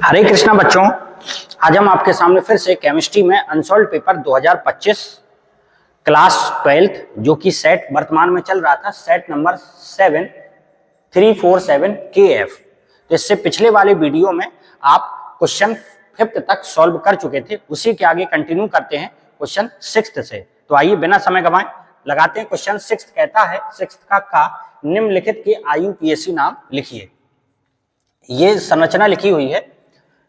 हरे कृष्णा बच्चों, आज हम आपके सामने फिर से केमिस्ट्री में अनसॉल्व पेपर 2025 क्लास 12 जो कि सेट वर्तमान में चल रहा था, सेट नंबर 7347 KF। तो इससे पिछले वाले वीडियो में आप क्वेश्चन 5th तक सॉल्व कर चुके थे, उसी के आगे कंटिन्यू करते हैं क्वेश्चन 6th से। तो आइए बिना समय गंवाए लगाते हैं। क्वेश्चन 6th कहता है 6th का निम्नलिखित के IUPAC नाम लिखिए। ये संरचना लिखी हुई है,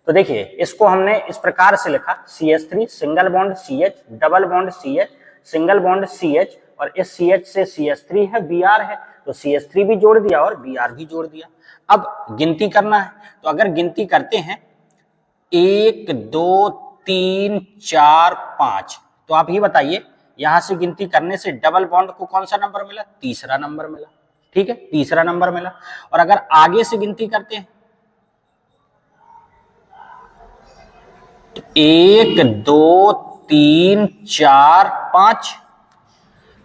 तो देखिए इसको हमने इस प्रकार से लिखा, CH3 single bond CH, double bond CH, single bond CH, और इस CH से CH3 है, Br है, तो CH3 भी जोड़ दिया और Br भी जोड़ दिया। अब गिनती करना है, तो अगर गिनती करते हैं 1 2 3 4 5, तो आप ही बताइए यहां से गिनती करने से डबल बॉन्ड को कौन सा नंबर मिला? तीसरा नंबर मिला। ठीक है, तीसरा नंबर मिला। और अगर आगे से गिनती करते हैं 1 2 3 4 5,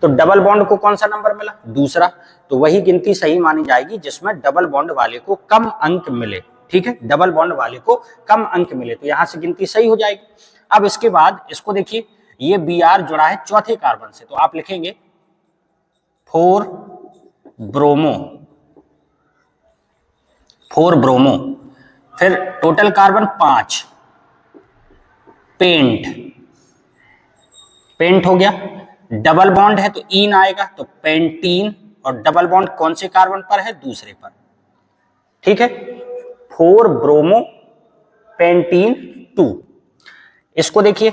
तो डबल बॉन्ड को कौन सा नंबर मिला? दूसरा। तो वही गिनती सही मानी जाएगी जिसमें डबल बॉन्ड वाले को कम अंक मिले। ठीक है, डबल बॉन्ड वाले को कम अंक मिले, तो यहां से गिनती सही हो जाएगी। अब इसके बाद इसको देखिए, ये Br जुड़ा है चौथे कार्बन से, तो आप लिखेंगे 4 ब्रोमो, 4 ब्रोमो। फिर टोटल कार्बन 5, पेंट, पेंट हो गया। डबल बॉन्ड है तो ईन आएगा, तो पेंटीन, और डबल बॉन्ड कौन से कार्बन पर है? दूसरे पर। ठीक है, 4 ब्रोमो पेंटीन 2। इसको देखिए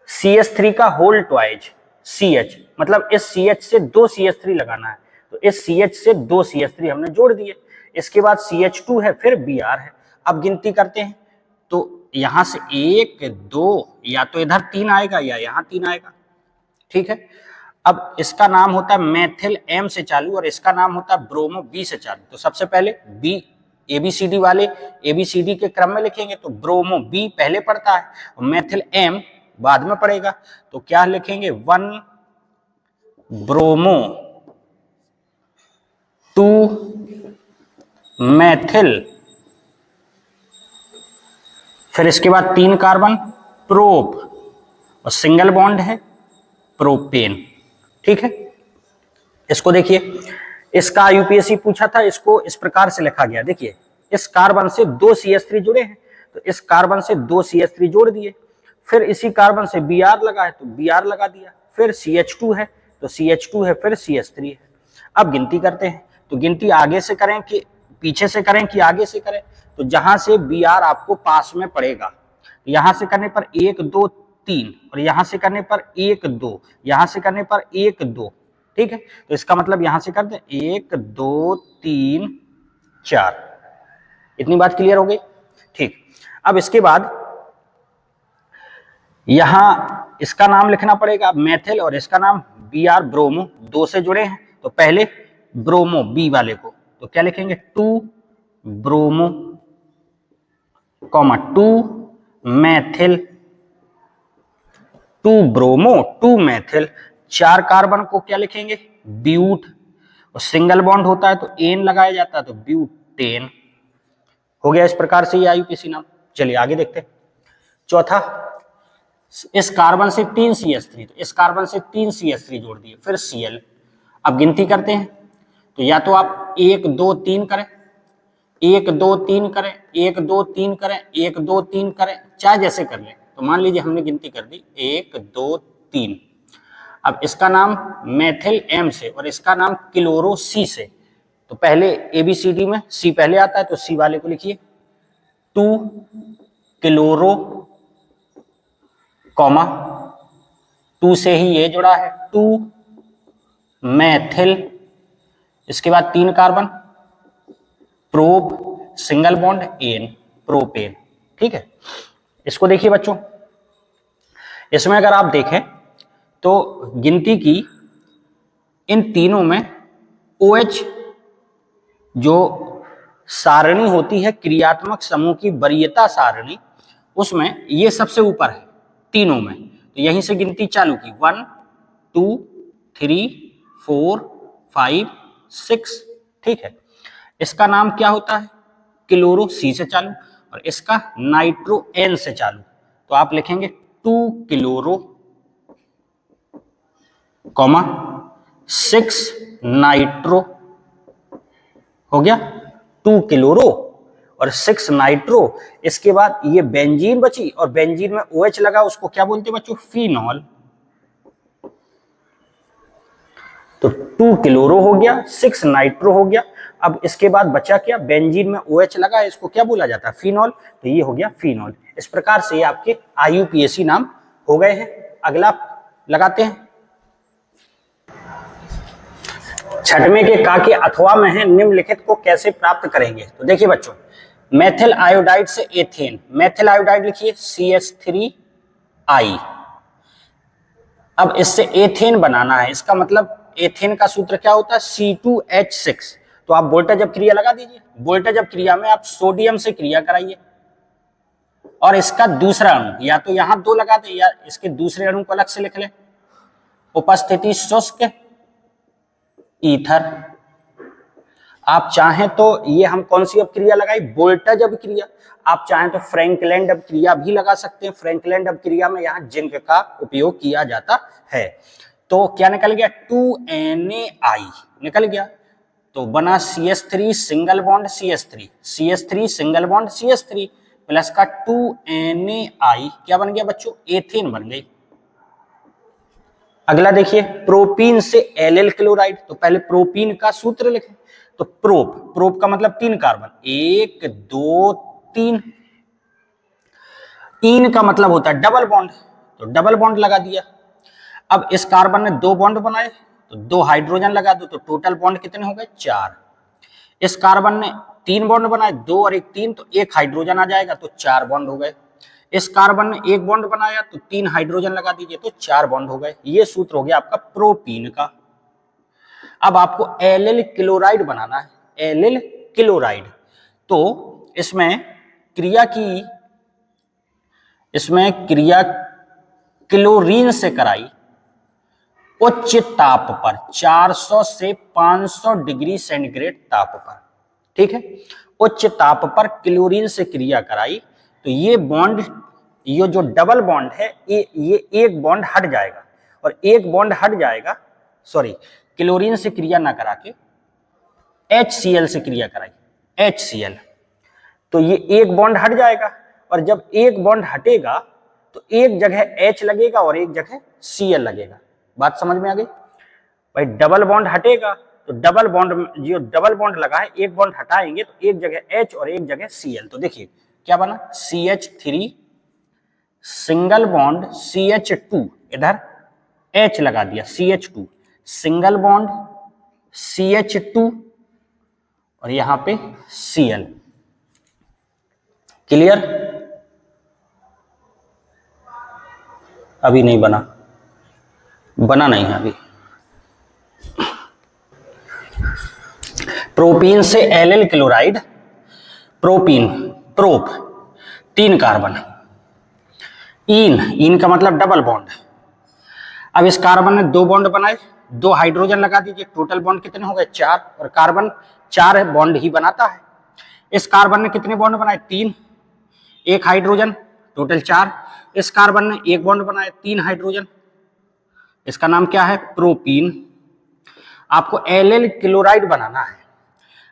CH3 का होल ट्वाइज CH, मतलब इस CH से 2 CH3 लगाना है, तो इस CH से 2 CH3 हमने जोड़ दिए। इसके बाद CH2 है, फिर Br है। अब गिनती करते हैं, तो यहां से 1 2, या तो इधर 3 आएगा या यहां 3 आएगा। ठीक है, अब इसका नाम होता है मेथिल M से चालू, और इसका नाम होता है ब्रोमो B से चालू। तो सबसे पहले B, ABCD वाले ABCD के क्रम में लिखेंगे, तो ब्रोमो B पहले पड़ता है और मेथिल M बाद में पड़ेगा। तो क्या लिखेंगे? 1 ब्रोमो 2 मेथिल, फिर इसके बाद 3 कार्बन प्रोप, और सिंगल बॉन्ड है प्रोपेन। ठीक है, इसको देखिए, इसका IUPAC पूछा था, इसको इस प्रकार से लिखा गया। देखिए इस कार्बन से 2 CH3 जुड़े हैं, तो इस कार्बन से 2 CH3 जोड़ दिए। फिर इसी कार्बन से Br लगा है, तो Br लगा दिया। फिर CH2 है, तो CH2 है, फिर CH3 है। अब गिनती करते हैं, तो गिनती आगे से करें कि पीछे से करें कि आगे से करें? तो जहां से Br आपको पास में पड़ेगा, यहां से करने पर 1 2 3, और यहां से करने पर 1 2, यहां से करने पर 1 2। ठीक है, तो इसका मतलब यहां से कर दे 1 2 3 4। इतनी बात क्लियर हो गई? ठीक, अब इसके बाद यहां इसका नाम लिखना पड़ेगा मेथिल, और इसका नाम Br ब्रोमो, 2 से जुड़े हैं, तो पहले ब्रोमो B वाले को, तो क्या लिखेंगे? 2 bromo, 2 methyl, 2 bromo 2 methyl. 4 carbon को क्या लिखेंगे? ब्यूट, और सिंगल बॉन्ड होता है तो एन लगाया जाता है, तो ब्यूटेन हो गया। इस प्रकार से ये IUPAC नाम। चलिए आगे देखते हैं। चौथा, इस कार्बन से 3 CH3, तो इस कार्बन से 3 CH3 जोड़ दिए, फिर Cl। अब गिनती करते हैं, तो या तो आप 1 2 3 करें, 1 2 3 करें, 1 2 3 करें, 1 2 3 करें, चाहे जैसे कर लें। तो मान लीजिए हमने गिनती कर दी 1 2 3। अब इसका नाम मेथिल M से, और इसका नाम क्लोरो C से, तो पहले ABCD में C पहले आता है, तो C वाले को लिखिए 2 क्लोरो, कॉमा 2 से ही ये जुड़ा है 2 मेथिल। इसके बाद 3 कार्बन प्रोप, सिंगल बॉन्ड एन, प्रोपेन। ठीक है, इसको देखिए बच्चों, इसमें अगर आप देखें तो गिनती की इन तीनों में OH जो सारणी होती है, क्रियात्मक समूह की वरीयता सारणी, उसमें ये सबसे ऊपर है तीनों में। तो यहीं से गिनती चालू की 1 2 3 4 5 6। ठीक है, इसका नाम क्या होता है? क्लोरो C से चालू, और इसका नाइट्रो एन से चालू, तो आप लिखेंगे 2 क्लोरो कॉमा 6 नाइट्रो, हो गया 2 क्लोरो और 6 नाइट्रो। इसके बाद ये बेंजीन बची और बेंजीन में OH लगा, उसको क्या बोलते हैं बच्चों, फिनॉल। तो 2 क्लोरो हो गया, 6 नाइट्रो हो गया। अब इसके बाद बचा क्या, बेंजीन में OH लगा, इसको क्या बोला जाता है, फिनॉल। तो ये हो गया फिनॉल। इस प्रकार से ये आपके IUPAC नाम हो गए हैं। अगला लगाते हैं, छठवें के का के अथवा में है, निम्नलिखित को कैसे प्राप्त करेंगे। तो देखिए बच्चों, मेथिल आयोडाइड से एथेन, मेथिल आयोडाइड लिखिए CH3I। अब इससे एथेन बनाना है, इसका मतलब एथेन का सूत्र क्या होता है, C2H6। तो आप वोल्टेज अब क्रिया लगा दीजिए। वोल्टेज अब क्रिया में आप सोडियम से क्रिया कराइए और इसका दूसरा अणु, या तो यहां 2 लगा दे या इसके दूसरे अणु को अलग से लिख ले। उपस्थिति शुष्क ईथर। आप चाहें तो ये हम कौन सी अब क्रिया लगाई, वोल्टेज अब क्रिया। आप चाहें तो फ्रैंकलैंड अब क्रिया भी लगा सकते हैं। फ्रैंकलैंड अब क्रिया में यहाँ जिंक का उपयोग किया जाता है। तो क्या निकल गया, 2Na निकल गया। तो बना CH3 single bond CH3, CH3 single bond CH3 plus का 2Na क्या बन गया बच्चों, एथेन बन गई। अगला देखिए, प्रोपीन से एलिल क्लोराइड। तो पहले प्रोपीन का सूत्र लिखें। तो प्रोप का मतलब 3 कार्बन, 1 2 3। इन का मतलब होता है डबल बॉन्ड, तो डबल बॉन्ड लगा दिया। अब इस कार्बन ने 2 बॉन्ड बनाए, तो 2 हाइड्रोजन लगा दो, तो टोटल बॉन्ड कितने हो गए, 4। इस कार्बन ने 3 बॉन्ड बनाए, 2 और 1 3, तो 1 हाइड्रोजन आ जाएगा, तो 4 बॉन्ड हो गए। इस कार्बन ने 1 बॉन्ड बनाया, तो 3 हाइड्रोजन लगा दीजिए, तो 4 बॉन्ड हो गए। ये सूत्र हो गया आपका प्रोपीन का। अब आपको एलिल क्लोराइड बनाना है, एलिल क्लोराइड। तो इसमें क्रिया क्लोरीन से कराई उच्च ताप पर, 400 से 500 डिग्री सेंटीग्रेड ताप पर, ठीक है। उच्च ताप पर क्लोरीन से क्रिया कराई, तो ये बॉन्ड, ये जो डबल बॉन्ड है, ये एक बॉन्ड हट जाएगा और एक बॉन्ड हट जाएगा, सॉरी, क्लोरीन से क्रिया ना करा के HCl से क्रिया कराई, HCl। तो ये एक बॉन्ड हट जाएगा और जब एक बॉन्ड हटेगा तो एक जगह H लगेगा और एक जगह Cl लगेगा। बात समझ में आ गई भाई। डबल बॉन्ड हटेगा तो डबल बॉन्ड, जो डबल बॉन्ड लगा है, एक बॉन्ड हटाएंगे तो एक जगह H और एक जगह Cl। तो देखिए क्या बना, CH3 सिंगल बॉन्ड CH2, इधर H लगा दिया, CH2 सिंगल बॉन्ड CH2 और यहां पे Cl। क्लियर? अभी नहीं बना नहीं है अभी। प्रोपीन से allyl chloride, propene, prop 3 carbon, इन का मतलब डबल बॉन्ड। अब इस कार्बन ने 2 बॉन्ड बनाए, 2 हाइड्रोजन लगा दीजिए, टोटल बॉन्ड कितने हो गए, 4। और कार्बन 4 बॉन्ड ही बनाता है। इस कार्बन ने कितने बॉन्ड बनाए, 3, 1 हाइड्रोजन, टोटल 4। इस कार्बन ने 1 बॉन्ड बनाए, 3 हाइड्रोजन, इसका नाम क्या है, प्रोपीन। आपको एलिल क्लोराइड बनाना है,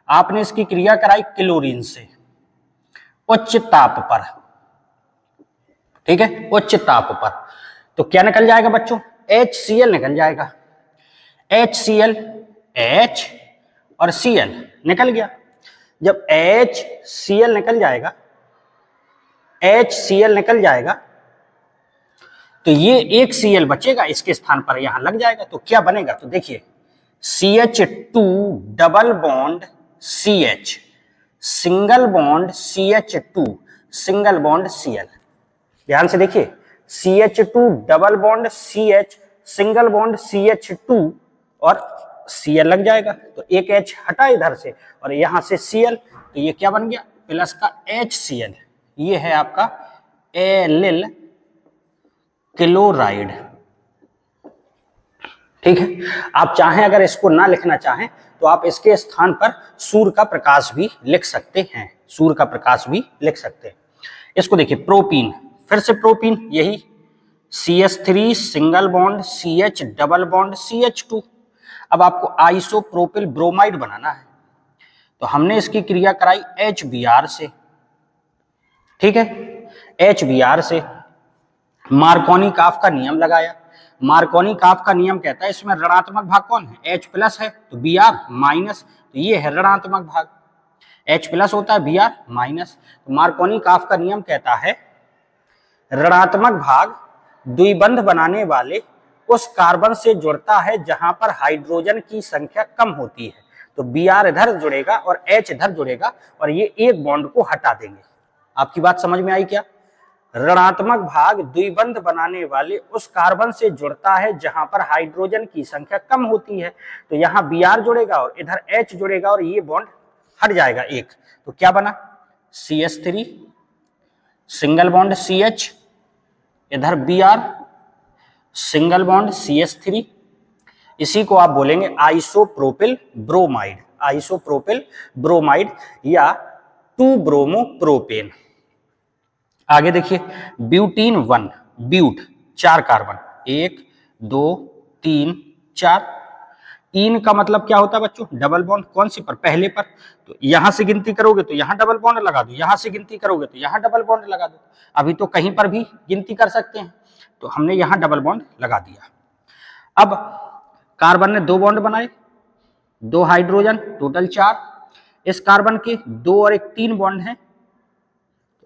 आपने इसकी क्रिया कराई क्लोरीन से उच्च ताप पर, ठीक है, उच्च ताप पर। तो क्या निकल जाएगा बच्चों, HCl निकल जाएगा। HCl, H और Cl निकल गया। जब HCl निकल जाएगा, HCl निकल जाएगा, तो ये एक Cl बचेगा, इसके स्थान पर यहां लग जाएगा। तो क्या बनेगा, तो देखिए CH2 double bond CH, single bond CH2, single bond Cl। ध्यान से देखिए, CH2 double bond CH, single bond CH2 और Cl लग जाएगा। तो एक H हटा इधर से और यहां से Cl, तो ये क्या बन गया, प्लस का HCl। ये है आपका एलिल क्लोराइड, ठीक है। आप चाहें अगर इसको ना लिखना चाहें तो आप इसके स्थान पर सूर्य का प्रकाश भी लिख सकते हैं, सूर्य का प्रकाश भी लिख सकते हैं। इसको देखिए प्रोपीन, फिर से प्रोपीन, यही CH3 single bond CH double bond CH2। अब आपको आइसोप्रोपिल ब्रोमाइड बनाना है तो हमने इसकी क्रिया कराई HBr से, ठीक है, HBr से। मार्कोनी काफ का नियम लगाया। मार्कोनी काफ का नियम कहता है इसमें ऋणात्मक भाग कौन है, H प्लस है तो Br माइनस, तो ये है ऋणात्मक भाग, H प्लस होता है Br माइनस। तो मार्कोनी काफ का नियम कहता है ऋणात्मक भाग द्विबंध बनाने वाले उस कार्बन से जुड़ता है जहां पर हाइड्रोजन की संख्या कम होती है। तो Br इधर जुड़ेगा और H इधर जुड़ेगा और ये एक बॉन्ड को हटा देंगे। आपकी बात समझ में आई क्या? ऋणात्मक भाग द्विबंध बनाने वाले उस कार्बन से जुड़ता है जहां पर हाइड्रोजन की संख्या कम होती है। तो यहाँ Br जुड़ेगा और इधर H जुड़ेगा और ये बॉन्ड हट जाएगा एक, तो क्या बना CH3 सिंगल बॉन्ड CH, इधर Br सिंगल बॉन्ड CH3। इसी को आप बोलेंगे आइसोप्रोपिल ब्रोमाइड, आइसोप्रोपिल ब्रोमाइड या 2 ब्रोमो प्रोपेन। आगे देखिए ब्यूटीन 1, ब्यूट 4 कार्बन, 1 2 3 4। इन का मतलब क्या होता है बच्चों, डबल बॉन्ड। कौन सी पर, पहले पर। तो यहां से गिनती करोगे तो यहां डबल बॉन्ड लगा दो, यहां से गिनती करोगे तो यहां डबल बॉन्ड लगा दो। अभी तो कहीं पर भी गिनती कर सकते हैं, तो हमने यहां डबल बॉन्ड लगा दिया। अब कार्बन ने 2 बॉन्ड बनाए, 2 हाइड्रोजन, टोटल 4। इस कार्बन के 2 और 1 3 बॉन्ड हैं,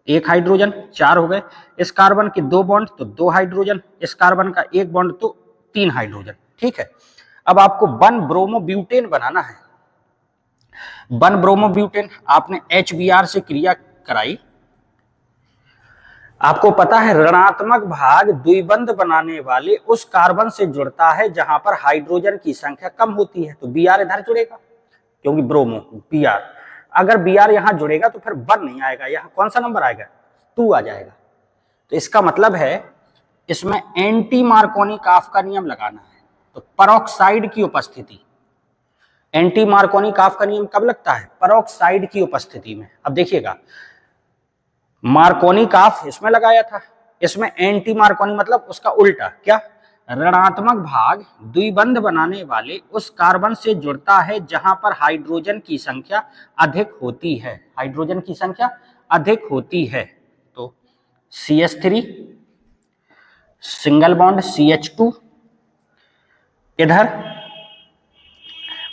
1 हाइड्रोजन, 4 हो गए। इस कार्बन के 2 बॉन्ड तो 2 हाइड्रोजन, इस कार्बन का 1 बॉन्ड तो 3 हाइड्रोजन, ठीक है। अब आपको 1 ब्रोमो ब्यूटेन बनाना है। 1 ब्रोमो ब्यूटेन, आपने HBr से क्रिया कराई। आपको पता है ऋणात्मक भाग द्विबंध बनाने वाले उस कार्बन से जुड़ता है जहां पर हाइड्रोजन की संख्या कम होती है। तो Br इधर जुड़ेगा क्योंकि ब्रोमो Br। अगर Br यहां जुड़ेगा तो फिर 1 नहीं आएगा, यहां कौन सा नंबर आएगा, 2 आ जाएगा। तो इसका मतलब है इसमें एंटी मार्कोनी काफ का नियम लगाना है। तो परऑक्साइड की उपस्थिति, एंटी मार्कोनी काफ का नियम कब लगता है, परऑक्साइड की उपस्थिति में। अब देखिएगा मार्कोनी काफ इसमें लगाया था, इसमें एंटी मार्कोनी मतलब उसका उल्टा, क्या, ऋणात्मक भाग द्विबंध बनाने वाले उस कार्बन से जुड़ता है जहां पर हाइड्रोजन की संख्या अधिक होती है, हाइड्रोजन की संख्या अधिक होती है। तो CH3 सिंगल बॉन्ड CH2, इधर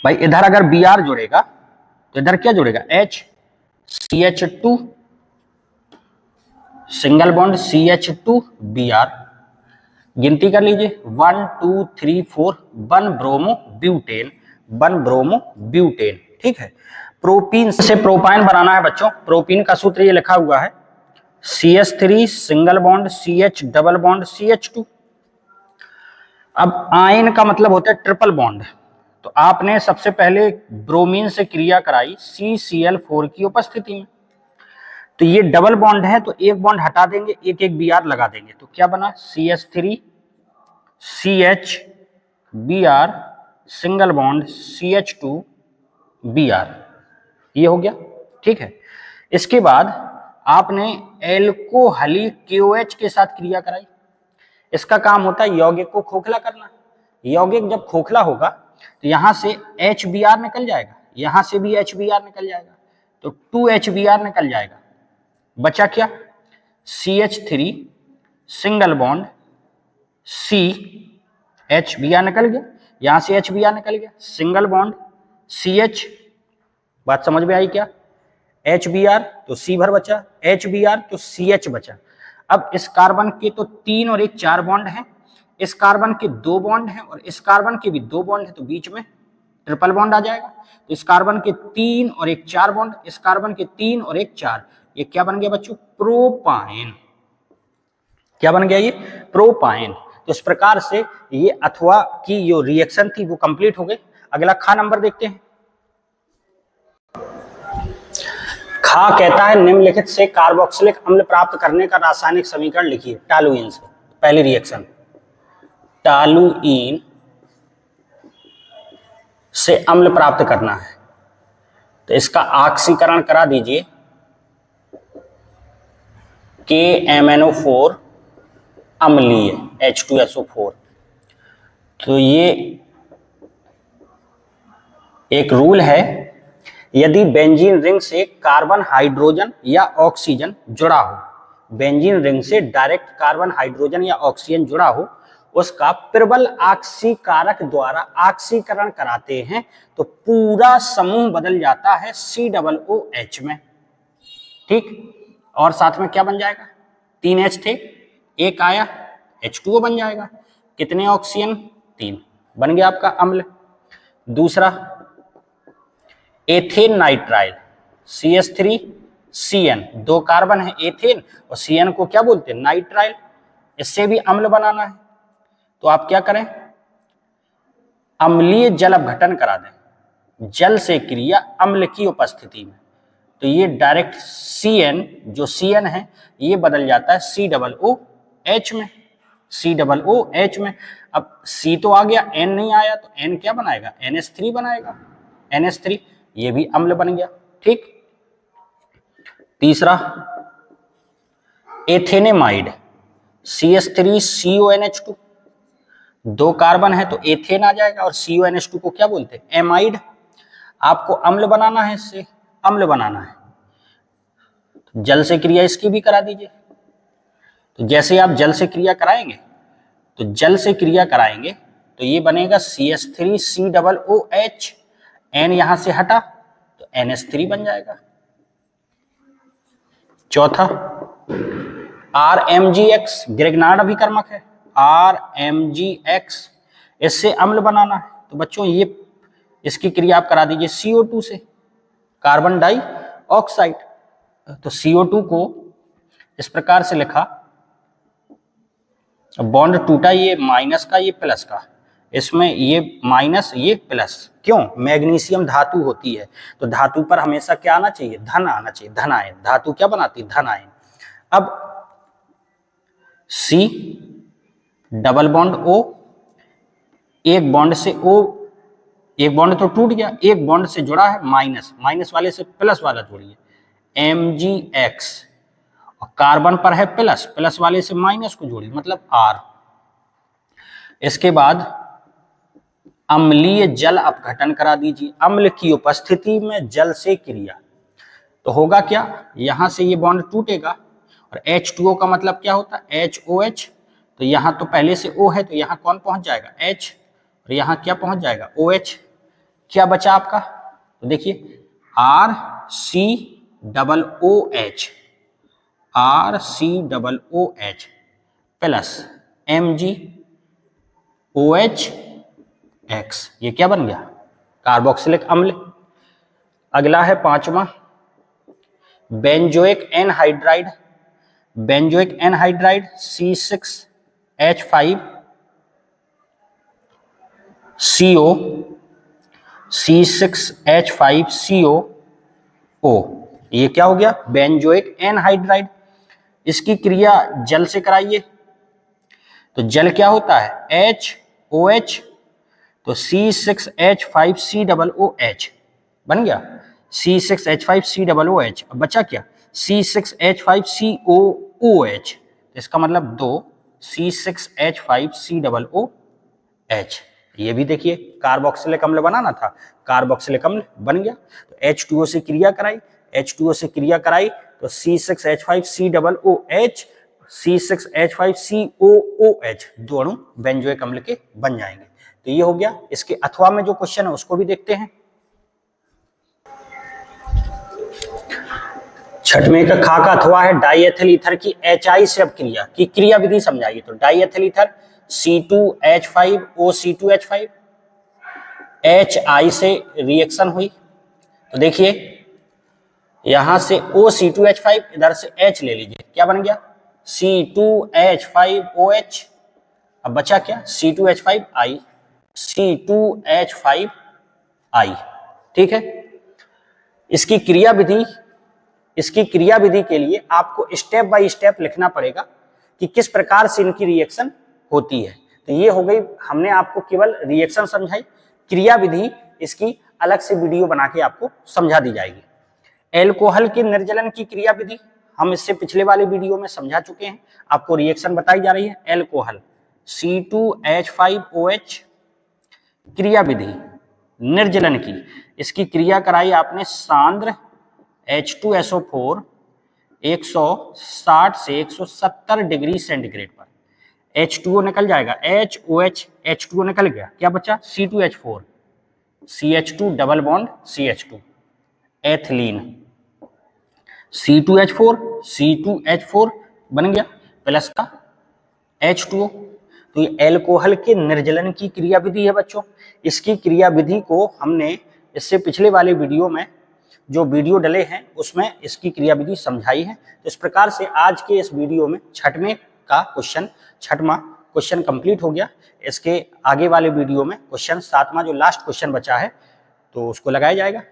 भाई इधर अगर Br जुड़ेगा तो इधर क्या जुड़ेगा, H, CH2 single bond CH2 Br। गिनती कर लीजिए 1 2 3 4, 1 ब्रोमो ब्यूटेन, 1 ब्रोमो ब्यूटेन, ठीक है। प्रोपीन से प्रोपाइन बनाना है बच्चों। प्रोपीन का सूत्र ये लिखा हुआ है CH3 single bond CH double bond CH2। अब आयन का मतलब होता है ट्रिपल बॉन्ड। तो आपने सबसे पहले ब्रोमीन से क्रिया कराई CCl4 की उपस्थिति में। तो ये डबल बॉन्ड है तो एक बॉन्ड हटा देंगे, एक एक Br लगा देंगे, तो क्या बना CH3 CH Br single bond CH2 Br, ये हो गया, ठीक है। इसके बाद आपने एल्कोहली KOH के साथ क्रिया कराई। इसका काम होता है यौगिक को खोखला करना। यौगिक जब खोखला होगा तो यहां से HBr निकल जाएगा, यहां से भी HBr निकल जाएगा, तो 2 HBr निकल जाएगा। बचा क्या, CH3 single bond C, HBr निकल गया, यहां से HBr निकल गया, सिंगल बॉन्ड CH, बात समझ में आई क्या, HBr तो C भर बचा, HBr तो CH बचा। अब इस कार्बन के तो 3 और 1 4 बॉन्ड हैं, इस कार्बन के 2 बॉन्ड हैं और इस कार्बन के भी 2 बॉन्ड है, तो बीच में ट्रिपल बॉन्ड आ जाएगा। तो इस कार्बन के 3 और 1 4 बॉन्ड, इस कार्बन के 3 और 1 4, ये क्या बन गया बच्चों, प्रोपाइन। क्या बन गया ये, प्रोपाइन। तो इस प्रकार से ये अथवा की जो रिएक्शन थी वो कंप्लीट हो गई। अगला खा नंबर देखते हैं। खा कहता है निम्नलिखित से कार्बोक्सिलिक अम्ल प्राप्त करने का रासायनिक समीकरण लिखिए। टालुइन से पहली रिएक्शन, टालुइन से अम्ल प्राप्त करना है, तो इसका ऑक्सीकरण करा दीजिए KMnO4 अम्लीय H2SO4। तो ये एक रूल है, यदि बेंजीन रिंग से कार्बन हाइड्रोजन या ऑक्सीजन जुड़ा हो, बेंजीन रिंग से डायरेक्ट कार्बन हाइड्रोजन या ऑक्सीजन जुड़ा हो, उसका प्रबल ऑक्सीकारक द्वारा ऑक्सीकरण कराते हैं तो पूरा समूह बदल जाता है COOH में। ठीक, और साथ में क्या बन जाएगा, 3 H थे, एक आया H2O बन जाएगा। कितने ऑक्सीजन, 3, बन गया आपका अम्ल। दूसरा एथेन नाइट्राइल CH3CN, 2 कार्बन है एथेन और CN को क्या बोलते हैं, नाइट्राइल। इससे भी अम्ल बनाना है तो आप क्या करें, अम्लीय जल अपघटन करा दें जल से क्रिया अम्ल की उपस्थिति में, तो ये डायरेक्ट CN जो CN है ये बदल जाता है COOH में, COOH में। अब C तो आ गया, N नहीं आया तो N क्या बनाएगा, NH3 बनाएगा, NH3, ये भी अम्ल बन गया। ठीक, तीसरा एथेनेमाइड CH3CONH2, 2 कार्बन है तो एथेन आ जाएगा और CONH2 को क्या बोलते हैं, एमाइड। आपको अम्ल बनाना है, इससे अम्ल बनाना है तो जल से क्रिया इसकी भी करा दीजिए। तो जैसे आप जल से क्रिया कराएंगे तो ये बनेगा CH3COOH, N यहां से हटा तो NH3 बन जाएगा। चौथा RMGX, ग्रिग्नार्ड अभिकर्मक है, RMGX, इससे अम्ल बनाना है तो बच्चों ये इसकी क्रिया आप करा दीजिए CO2 से, कार्बन डाई ऑक्साइड। तो CO2 को इस प्रकार से लिखा, बॉन्ड टूटा, ये माइनस का ये प्लस का, इसमें ये माइनस ये प्लस, क्यों, मैग्नीशियम धातु होती है तो धातु पर हमेशा क्या आना चाहिए, धन आना चाहिए, धन आयन, धातु क्या बनाती है, धन आयन। अब C डबल बॉन्ड O, एक बॉन्ड से O, एक बॉन्ड तो टूट गया, एक बॉन्ड से जुड़ा है माइनस, माइनस वाले से प्लस वाला जोड़िए MgX, और कार्बन पर है प्लस, प्लस वाले से माइनस को जोड़िए मतलब R। इसके बाद अम्लीय जल अपघटन करा दीजिए, अम्ल की उपस्थिति में जल से क्रिया, तो होगा क्या, यहां से ये बॉन्ड टूटेगा और H2O का मतलब क्या होता है, HOH, तो यहां तो पहले से O है तो यहां कौन पहुंच जाएगा, H, और यहां क्या पहुंच जाएगा, OH। क्या बचा आपका, तो देखिए RCOOH, RCOOH प्लस MgOH, ये क्या बन गया, कार्बोक्सिलिक अम्ल। अगला है 5वां benzoic anhydride, benzoic anhydride C6H5CO, C6H5CO, ये क्या हो गया, बेंजोइक एनहाइड्राइड। इसकी क्रिया जल से कराइए तो जल क्या होता है, HOH, तो C6H5COOH बन गया, C6H5COOH। अब बचा क्या, C6H5COOH, इसका मतलब 2 C6H5COOH। ये भी देखिए कार्बोक्सिलिक अम्ल बनाना था, कार्बोक्सिलिक अम्ल बन गया। तो H2O से क्रिया कराई, H2O से क्रिया कराई तो C6H5COOH, C6H5COOH दो अणु बेंजोइक अम्ल के बन जाएंगे। तो ये हो गया। इसके अथवा में जो क्वेश्चन है उसको भी देखते हैं। छठवें का खा का अथवा है डाइएथिल ईथर की HI से अपक्रिया की क्रिया विधि समझाइए। तो डाइएथिल ईथर C2H5OC2H5 HI से रिएक्शन हुई तो देखिए यहां से OC2H5 इधर से H ले लीजिए, क्या बन गया C2H5OH। अब बचा क्या C2H5I, C2H5I, ठीक है। इसकी क्रिया विधि के लिए आपको स्टेप बाय स्टेप लिखना पड़ेगा कि किस प्रकार से इनकी रिएक्शन होती है। तो ये हो गई, हमने आपको केवल रिएक्शन समझाई। क्रिया विधि इसकी अलग से वीडियो बना के आपको समझा दी जाएगी। एल्कोहल के निर्जलन की क्रिया विधि हम इससे पिछले वाले वीडियो में समझा चुके हैं, आपको रिएक्शन बताई जा रही है। एल्कोहल C2H5OH क्रिया विधि निर्जलन की, इसकी क्रिया कराई आपने सांद्र H2SO4 160 से 170 डिग्री सेंटीग्रेड पर। H2O निकल जाएगा, HOH H2O निकल गया, क्या बचा C2H4 CH2 double bond CH2 ethylene C2H4 बन गया प्लस का H2O। तो ये एल्कोहल के निर्जलन की क्रिया विधि है बच्चों। इसकी क्रिया विधि को हमने इससे पिछले वाले वीडियो में जो वीडियो डले हैं उसमें इसकी क्रिया विधि समझाई है। तो इस प्रकार से आज के इस वीडियो में छठवां क्वेश्चन कंप्लीट हो गया। इसके आगे वाले वीडियो में क्वेश्चन 7वां जो लास्ट क्वेश्चन बचा है तो उसको लगाया जाएगा।